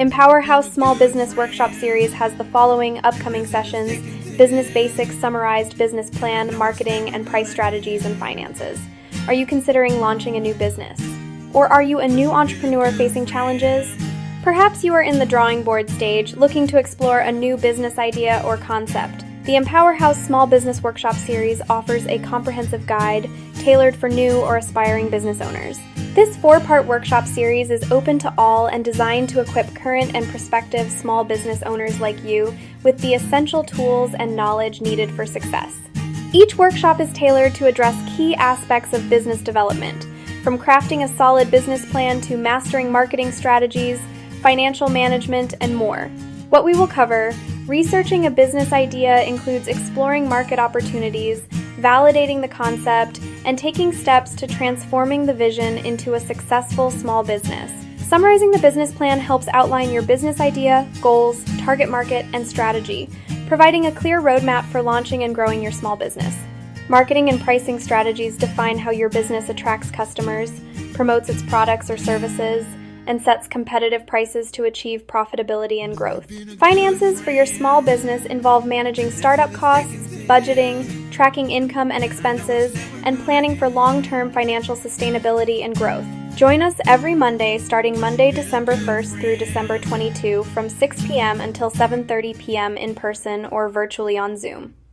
Empower House Small Business Workshop Series has the following upcoming sessions: Business Basics, Summarized Business Plan, Marketing, and Price Strategies and Finances. Are you considering launching a new business? Or are you a new entrepreneur facing challenges? Perhaps you are in the drawing board stage, looking to explore a new business idea or concept. The Empower House Small Business Workshop Series offers a comprehensive guide tailored for new or aspiring business owners. This 4-part workshop series is open to all and designed to equip current and prospective small business owners like you with the essential tools and knowledge needed for success. Each workshop is tailored to address key aspects of business development, from crafting a solid business plan to mastering marketing strategies, financial management, and more. What we will cover: researching a business idea includes exploring market opportunities, validating the concept, and taking steps to transforming the vision into a successful small business. Summarizing the business plan helps outline your business idea, goals, target market, and strategy, providing a clear roadmap for launching and growing your small business. Marketing and pricing strategies define how your business attracts customers, promotes its products or services, and sets competitive prices to achieve profitability and growth. Finances for your small business involve managing startup costs, budgeting, tracking income and expenses, and planning for long-term financial sustainability and growth. Join us every Monday starting Monday, December 1st through December 22 from 6 p.m. until 7:30 p.m. in person or virtually on Zoom.